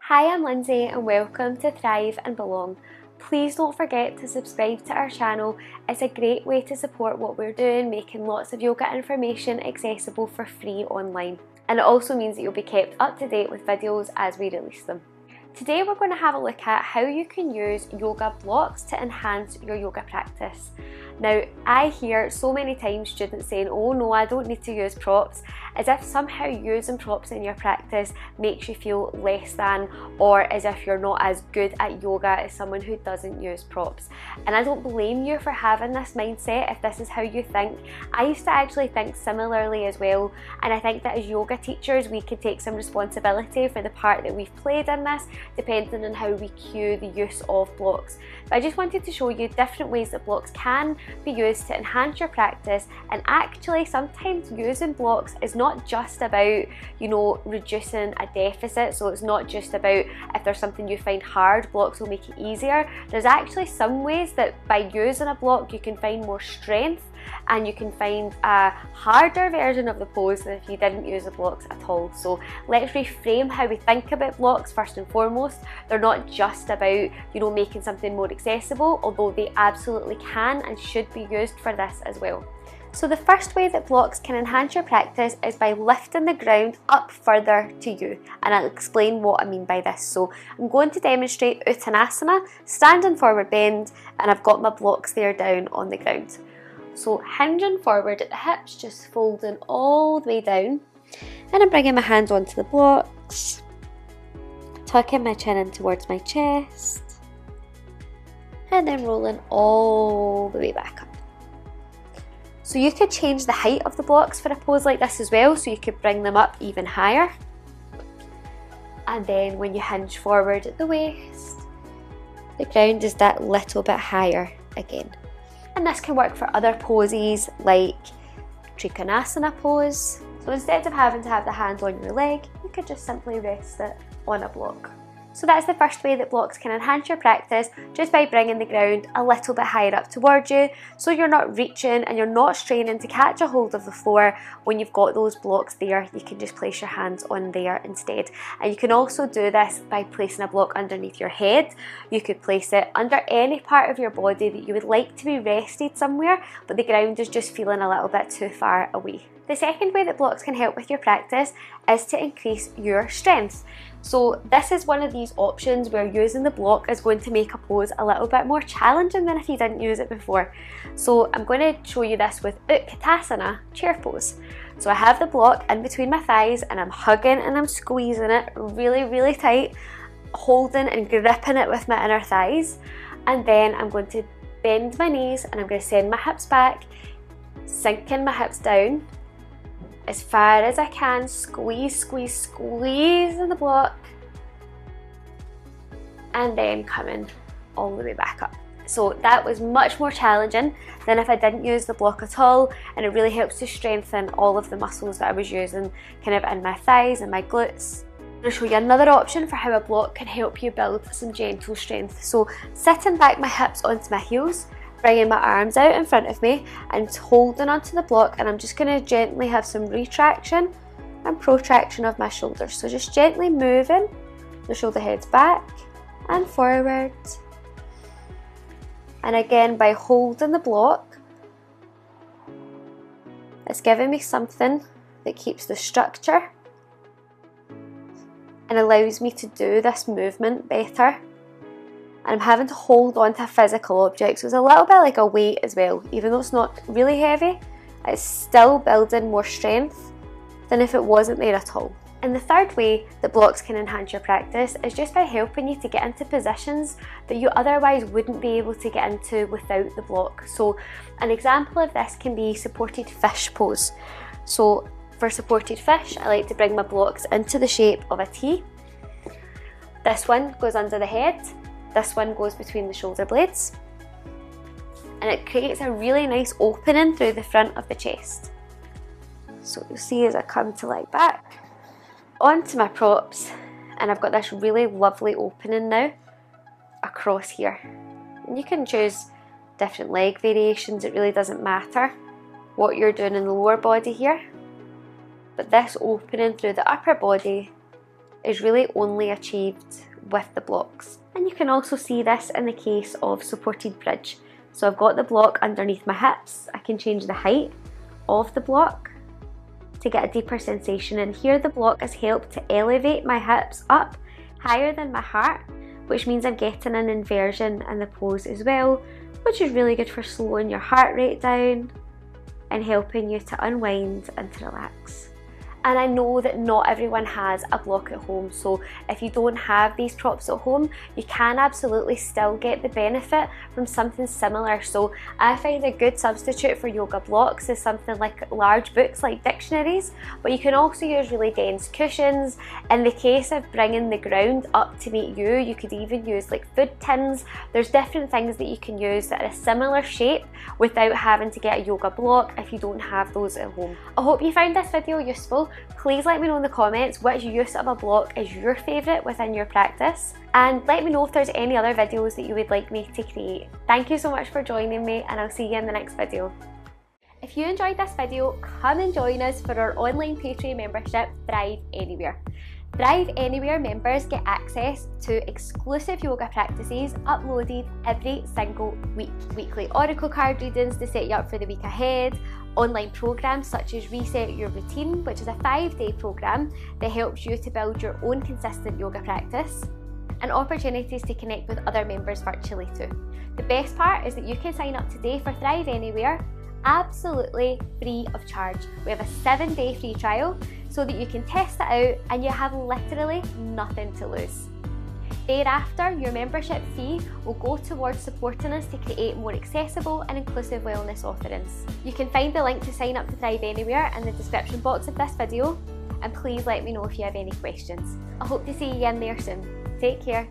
Hi, I'm Lindsay and welcome to Thrive and Belong. Please don't forget to subscribe to our channel. It's a great way to support what we're doing, making lots of yoga information accessible for free online. And it also means that you'll be kept up to date with videos as we release them. Today we're going to have a look at how you can use yoga blocks to enhance your yoga practice. Now, I hear so many times students saying, oh no, I don't need to use props, as if somehow using props in your practice makes you feel less than, or as if you're not as good at yoga as someone who doesn't use props. And I don't blame you for having this mindset if this is how you think. I used to actually think similarly as well, and I think that as yoga teachers we can take some responsibility for the part that we've played in this, depending on how we cue the use of blocks. But I just wanted to show you different ways that blocks can be used to enhance your practice. And actually sometimes using blocks is not just about, reducing a deficit. So it's not just about if there's something you find hard, blocks will make it easier. There's actually some ways that by using a block you can find more strength and you can find a harder version of the pose than if you didn't use the blocks at all. So let's reframe how we think about blocks first and foremost. They're not just about, making something more accessible, although they absolutely can and should be used for this as well. So the first way that blocks can enhance your practice is by lifting the ground up further to you, and I'll explain what I mean by this. So I'm going to demonstrate Uttanasana, standing forward bend, and I've got my blocks there down on the ground. So hinging forward at the hips, just folding all the way down, and I'm bringing my hands onto the blocks, tucking my chin in towards my chest, and then rolling all the way back up. So you could change the height of the blocks for a pose like this as well, so you could bring them up even higher. And then when you hinge forward at the waist, the ground is that little bit higher again. And this can work for other poses like Trikonasana pose. So instead of having to have the hand on your leg, you could just simply rest it on a block. So that's the first way that blocks can enhance your practice, just by bringing the ground a little bit higher up towards you, so you're not reaching and you're not straining to catch a hold of the floor. When you've got those blocks there, you can just place your hands on there instead. And you can also do this by placing a block underneath your head. You could place it under any part of your body that you would like to be rested somewhere, but the ground is just feeling a little bit too far away. The second way that blocks can help with your practice is to increase your strength. So this is one of these options where using the block is going to make a pose a little bit more challenging than if you didn't use it before. So I'm going to show you this with Utkatasana, chair pose. So I have the block in between my thighs and I'm hugging and I'm squeezing it really, really tight, holding and gripping it with my inner thighs. And then I'm going to bend my knees and I'm going to send my hips back, sinking my hips down as far as I can, squeeze, squeeze, squeeze in the block, and then coming all the way back up. So that was much more challenging than if I didn't use the block at all, and it really helps to strengthen all of the muscles that I was using kind of in my thighs and my glutes. I'm going to show you another option for how a block can help you build some gentle strength. So sitting back my hips onto my heels, bringing my arms out in front of me and holding onto the block, and I'm just going to gently have some retraction and protraction of my shoulders. So just gently moving the shoulder heads back and forward. And again, by holding the block, it's giving me something that keeps the structure and allows me to do this movement better. And I'm having to hold on to a physical object, so it's a little bit like a weight as well. Even though it's not really heavy, it's still building more strength than if it wasn't there at all. And the third way that blocks can enhance your practice is just by helping you to get into positions that you otherwise wouldn't be able to get into without the block. So an example of this can be supported fish pose. So for supported fish, I like to bring my blocks into the shape of a T. This one goes under the head. This one goes between the shoulder blades, and it creates a really nice opening through the front of the chest. So you'll see as I come to lie back onto my props, and I've got this really lovely opening now across here. And you can choose different leg variations, it really doesn't matter what you're doing in the lower body here, but this opening through the upper body is really only achieved with the blocks. And you can also see this in the case of supported bridge. So I've got the block underneath my hips. I can change the height of the block to get a deeper sensation, and here the block has helped to elevate my hips up higher than my heart, which means I'm getting an inversion in the pose as well, which is really good for slowing your heart rate down and helping you to unwind and to relax. And I know that not everyone has a block at home, so if you don't have these props at home, you can absolutely still get the benefit from something similar. So I find a good substitute for yoga blocks is something like large books like dictionaries, but you can also use really dense cushions. In the case of bringing the ground up to meet you, you could even use like food tins. There's different things that you can use that are a similar shape without having to get a yoga block if you don't have those at home. I hope you found this video useful. Please let me know in the comments which use of a block is your favourite within your practice, and let me know if there's any other videos that you would like me to create. Thank you so much for joining me, and I'll see you in the next video. If you enjoyed this video, come and join us for our online Patreon membership, Thrive Anywhere. Thrive Anywhere members get access to exclusive yoga practices uploaded every single week. Weekly oracle card readings to set you up for the week ahead, online programs such as Reset Your Routine, which is a 5-day program that helps you to build your own consistent yoga practice, and opportunities to connect with other members virtually too. The best part is that you can sign up today for Thrive Anywhere absolutely free of charge. We have a 7-day free trial so that you can test it out and you have literally nothing to lose. Thereafter, your membership fee will go towards supporting us to create more accessible and inclusive wellness offerings. You can find the link to sign up to Thrive Anywhere in the description box of this video, and please let me know if you have any questions. I hope to see you in there soon. Take care.